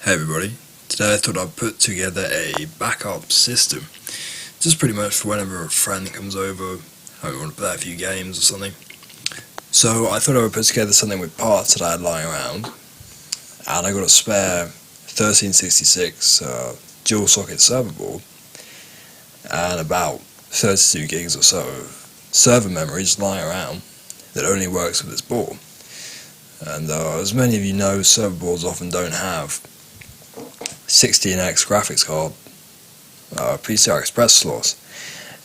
Hey everybody, today I thought I'd put together a backup system, just pretty much for whenever a friend comes over, I want to play a few games or something. So I thought I would put together something with parts that I had lying around, and I got a spare 1366 dual socket server board, and about 32 gigs or so of server memory just lying around that only works with this board. And as many of you know, server boards often don't have 16x graphics card PCI Express slots,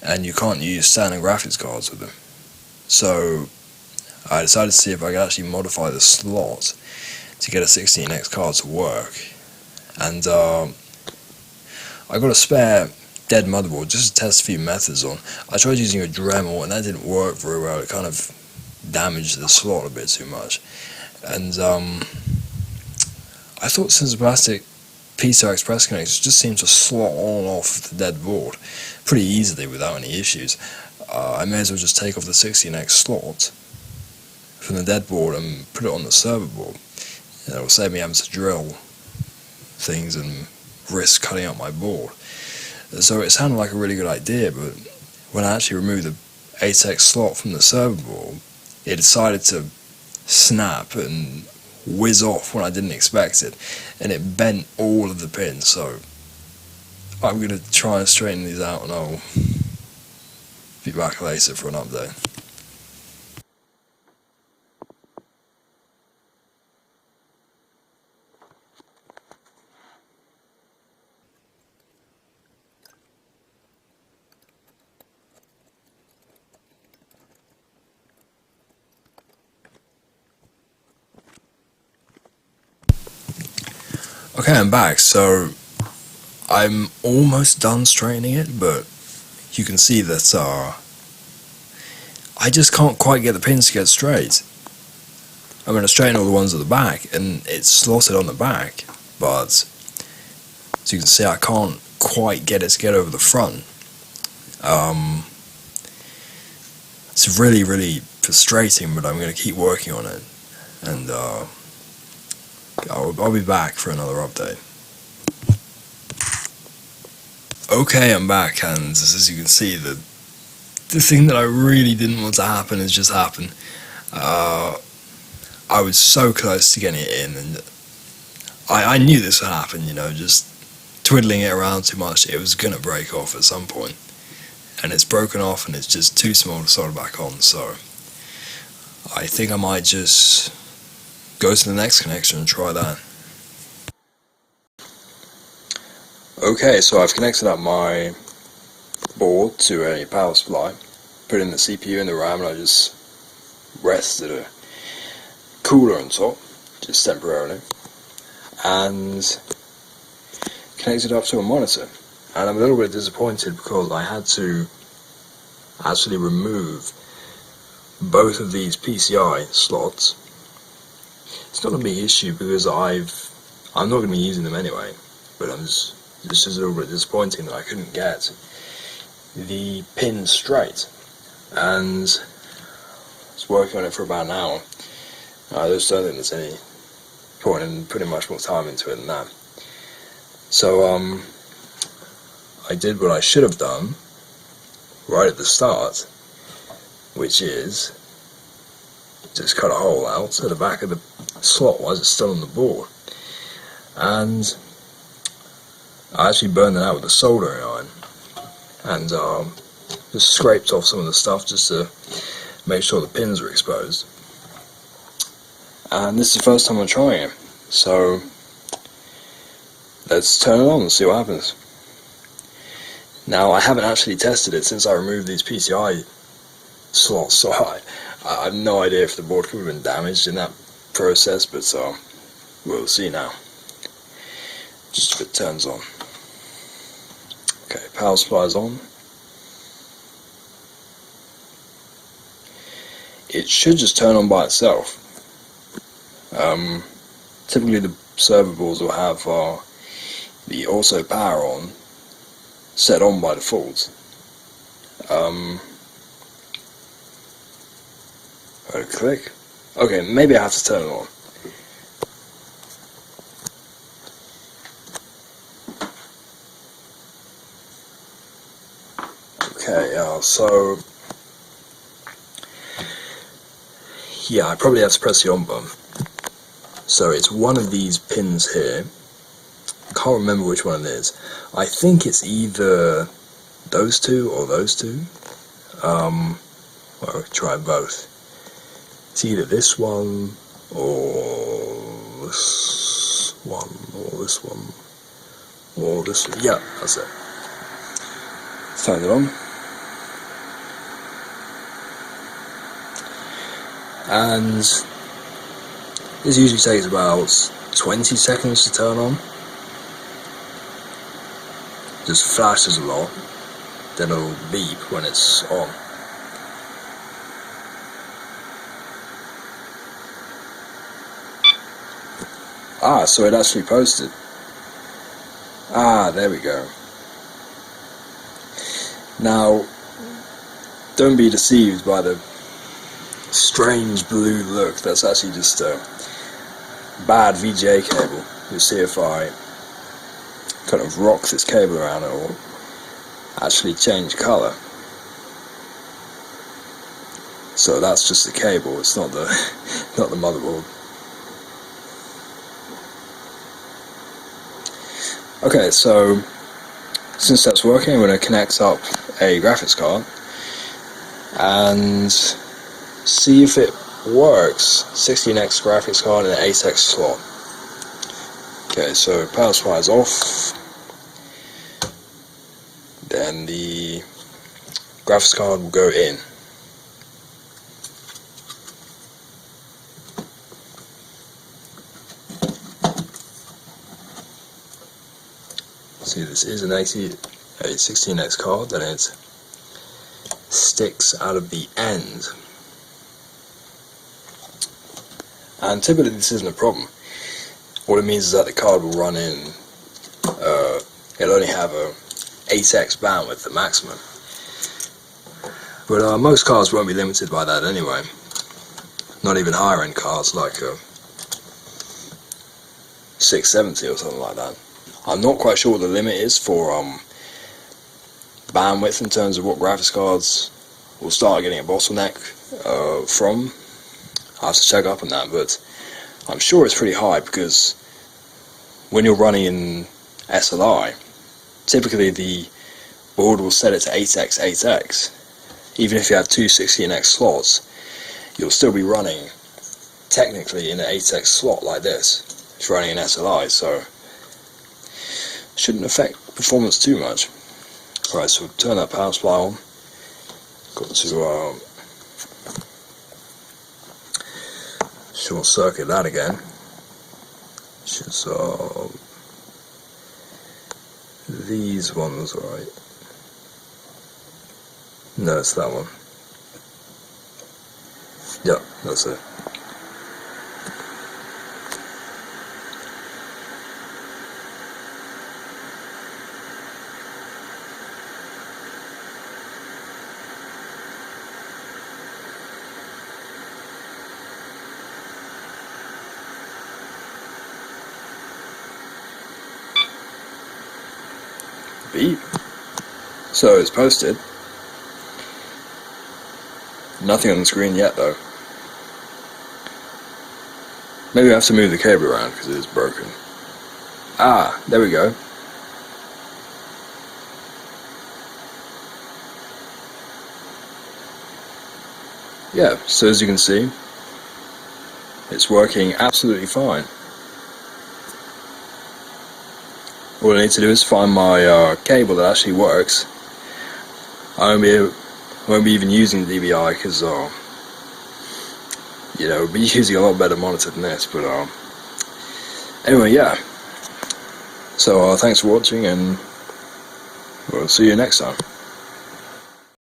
and you can't use standard graphics cards with them. So I decided to see if I could actually modify the slot to get a 16x card to work, and I got a spare dead motherboard just to test a few methods on. I tried using a Dremel and that didn't work very well. It kind of damaged the slot a bit too much, and I thought since the plastic PCI Express connectors just seem to slot on and off the dead board pretty easily without any issues, I may as well just take off the 16x slot from the dead board and put it on the server board. It will save me having to drill things and risk cutting up my board. So it sounded like a really good idea, but when I actually removed the 8x slot from the server board, it decided to snap and whiz off when I didn't expect it, and it bent all of the pins. So I'm going to try and straighten these out, and I'll be back later for an update. Okay, I'm back. So I'm almost done straightening it, but you can see that I just can't quite get the pins to get straight. I'm going to straighten all the ones at the back, and it's slotted on the back, but as you can see, I can't quite get it to get over the front. It's really frustrating, but I'm going to keep working on it, and I'll be back for another update. Okay, I'm back, and as you can see, the thing that I really didn't want to happen has just happened. I was so close to getting it in, and I knew this would happen, just twiddling it around too much, it was going to break off at some point. And it's broken off, and it's just too small to solder back on, so I think I might just go to the next connection and try that. Okay, so I've connected up my board to a power supply, put in the CPU and the RAM, and I just rested a cooler on top, just temporarily, and connected up to a monitor. And I'm a little bit disappointed because I had to actually remove both of these PCI slots. It's not a big issue because I'm not going to be using them anyway, but it's just a little bit disappointing that I couldn't get the pin straight, and I was working on it for about an hour. I just don't think there's any point in putting much more time into it than that. So I did what I should have done right at the start, which is just cut a hole out at the back of the slot while it's still on the board, and I actually burned it out with a soldering iron, and just scraped off some of the stuff just to make sure the pins are exposed. And this is the first time I'm trying it, so let's turn it on and see what happens. Now, I haven't actually tested it since I removed these PCI slots, so I have no idea if the board could have been damaged in that process, but we'll see now. Just if it turns on. Okay, power supply's on. It should just turn on by itself. Typically the server boards will have the auto power on set on by default. Click. Okay, maybe I have to turn it on. Okay, so yeah, I probably have to press the on button. So it's one of these pins here. Can't remember which one it is. I think it's either those two or those two. Well, try both. It's either this one or this one or this one or this one. Yeah, that's it. Turn it on. And this usually takes about 20 seconds to turn on. Just flashes a lot, then it'll beep when it's on. Ah, so it actually posted. Ah, there we go. Now, don't be deceived by the strange blue look. That's actually just a bad VGA cable. You'll see if I kind of rock this cable around, it will actually change colour. So that's just the cable, it's not the not the motherboard. Okay, so since that's working, I'm going to connect up a graphics card and see if it works. 16x graphics card in an 8x slot. Okay, so power supply is off. Then the graphics card will go in. See, this is a 16x card, and it sticks out of the end. And typically this isn't a problem. What it means is that the card will run in, it'll only have a 8x bandwidth, the maximum. But most cards won't be limited by that anyway. Not even higher end cards like a 670 or something like that. I'm not quite sure what the limit is for bandwidth in terms of what graphics cards will start getting a bottleneck from. I have to check up on that, but I'm sure it's pretty high because when you're running in SLI, typically the board will set it to 8x 8x. Even if you have two 16x slots, you'll still be running technically in an 8x slot like this. It's running in SLI, so shouldn't affect performance too much. Alright, so turn that power supply on. Got to short circuit that again. Just these ones, right? No, it's that one. Yep, that's it. Beep. So it's posted. Nothing on the screen yet though. Maybe I have to move the cable around because it is broken. Ah, there we go. Yeah, so as you can see, it's working absolutely fine. All I need to do is find my cable that actually works. I won't be even using the DVI because you know, I'll be using a lot better monitor than this. But anyway, yeah. So thanks for watching, and we'll see you next time.